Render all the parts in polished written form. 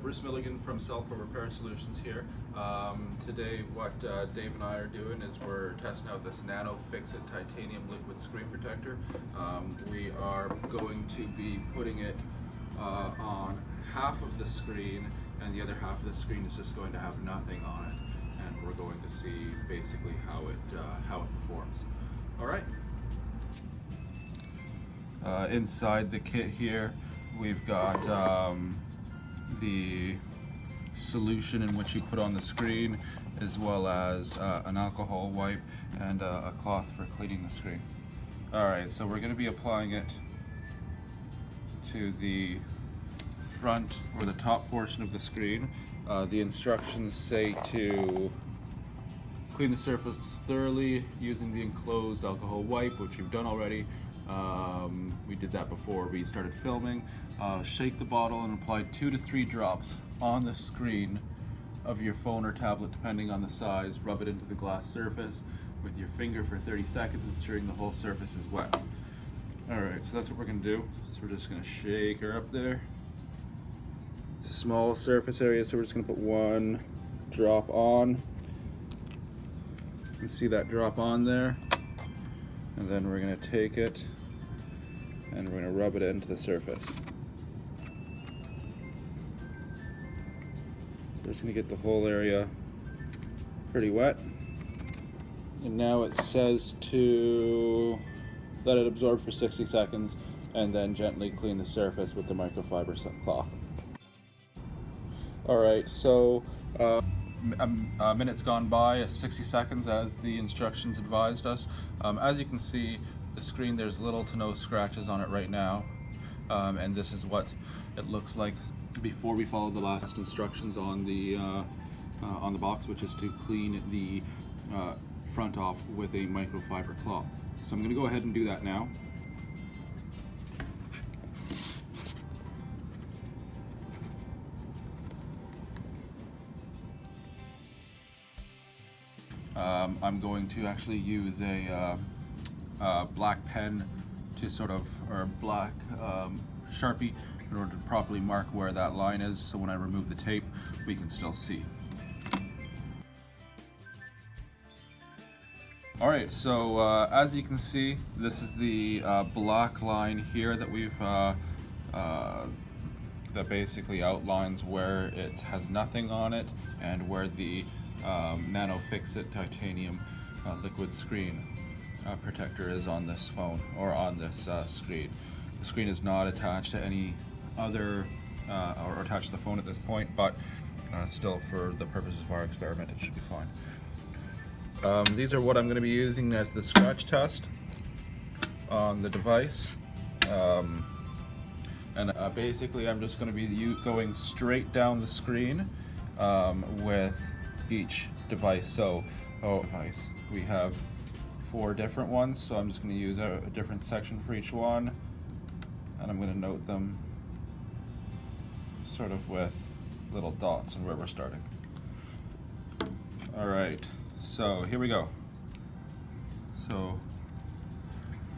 Bruce Milligan from Cellco Repair Solutions here. Today what Dave and I are doing is we're testing out this Nano Fix-It titanium liquid screen protector. We are going to be putting it on half of the screen, and the other half of the screen is just going to have nothing on it, and we're going to see basically how it performs. All right. Inside the kit here, we've got the solution in which you put on the screen, as well as an alcohol wipe and a cloth for cleaning the screen. Alright, so we're going to be applying it to the front or the top portion of the screen. The instructions say to clean the surface thoroughly using the enclosed alcohol wipe, which you've done already. We did that before we started filming. Shake the bottle and apply 2 to 3 drops on the screen of your phone or tablet, depending on the size. Rub it into the glass surface with your finger for 30 seconds, ensuring the whole surface is wet. Alright, so that's what we're going to do. So we're just going to shake her up there. It's a small surface area, so we're just going to put 1 drop on. You can see that drop on there. And then we're going to take it and we're going to rub it into the surface. So we're just going to get the whole area pretty wet. And now it says to let it absorb for 60 seconds and then gently clean the surface with the microfiber cloth. Alright, so a minute's gone by, 60 seconds as the instructions advised us. As you can see, the screen, there's little to no scratches on it right now, and this is what it looks like before we follow the last instructions on the box, which is to clean the front off with a microfiber cloth. So I'm going to go ahead and do that now. I'm going to actually use a black pen to sort of, or black Sharpie, in order to properly mark where that line is, so when I remove the tape, we can still see. Alright, so as you can see, this is the black line here that we've that basically outlines where it has nothing on it and where the Nano Fix-It titanium liquid screen protector is on this phone or on this screen. The screen is not attached to any other or attached to the phone at this point, but still, for the purposes of our experiment, it should be fine. These are what I'm going to be using as the scratch test on the device. And basically I'm just going to be going straight down the screen with each device. So we have 4 different ones, so I'm just going to use a different section for each one, and I'm going to note them sort of with little dots on where we're starting. Alright, so here we go. So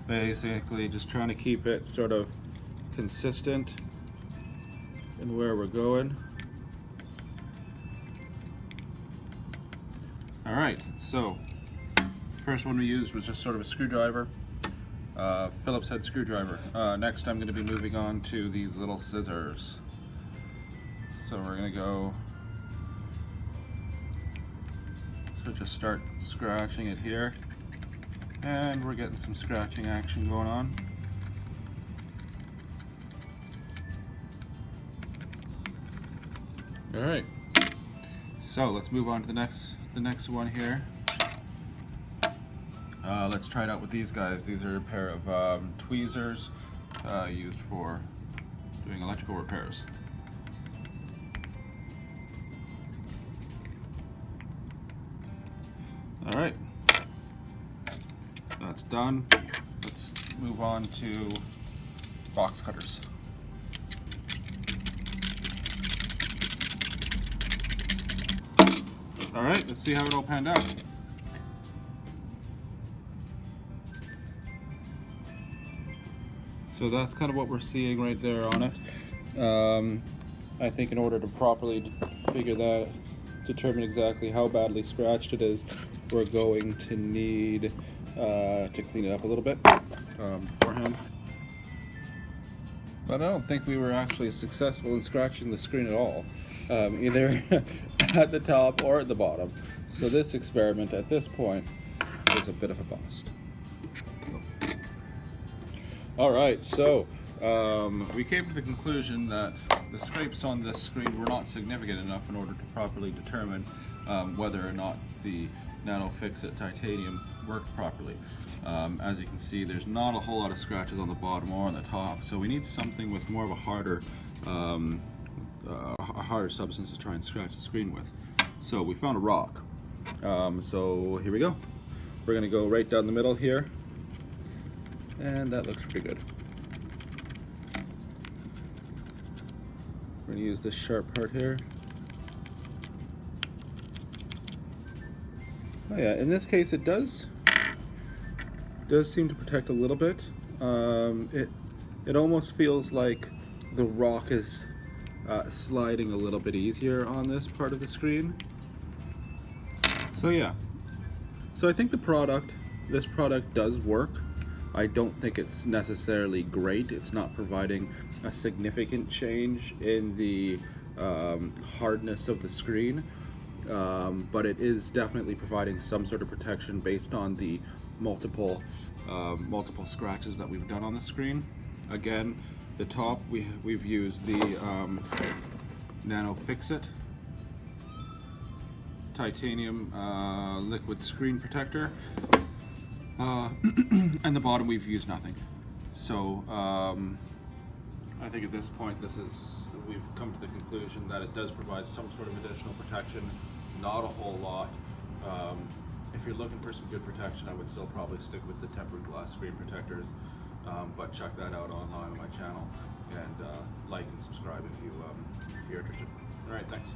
basically just trying to keep it sort of consistent in where we're going. Alright, so first one we used was just sort of a screwdriver, Phillips head screwdriver. Next I'm going to be moving on to these little scissors. So we're going to go, so just start scratching it here, and we're getting some scratching action going on. Alright, so let's move on to the next one here. Let's try it out with these guys. These are a pair of tweezers used for doing electrical repairs. Alright, that's done. Let's move on to box cutters. Alright, let's see how it all panned out. So that's kind of what we're seeing right there on it. I think in order to properly determine exactly how badly scratched it is, we're going to need to clean it up a little bit beforehand. But I don't think we were actually successful in scratching the screen at all, either at the top or at the bottom. So this experiment at this point is a bit of a bust. All right, so we came to the conclusion that the scrapes on this screen were not significant enough in order to properly determine whether or not the NanoFixit titanium worked properly. As you can see, there's not a whole lot of scratches on the bottom or on the top, so we need something with more of a harder substance to try and scratch the screen with. So we found a rock. So here we go. We're gonna go right down the middle here, and that looks pretty good. We're gonna use this sharp part here. Oh yeah, in this case it does seem to protect a little bit. It almost feels like the rock is sliding a little bit easier on this part of the screen. So yeah, so I think this product does work. I don't think it's necessarily great. It's not providing a significant change in the hardness of the screen, but it is definitely providing some sort of protection based on the multiple scratches that we've done on the screen. Again, the top we've used the NanoFixit titanium liquid screen protector, and the bottom we've used nothing. So I think at this point we've come to the conclusion that it does provide some sort of additional protection, not a whole lot. If you're looking for some good protection, I would still probably stick with the tempered glass screen protectors, but check that out online on my channel, and like and subscribe if you're interested. All right, thanks.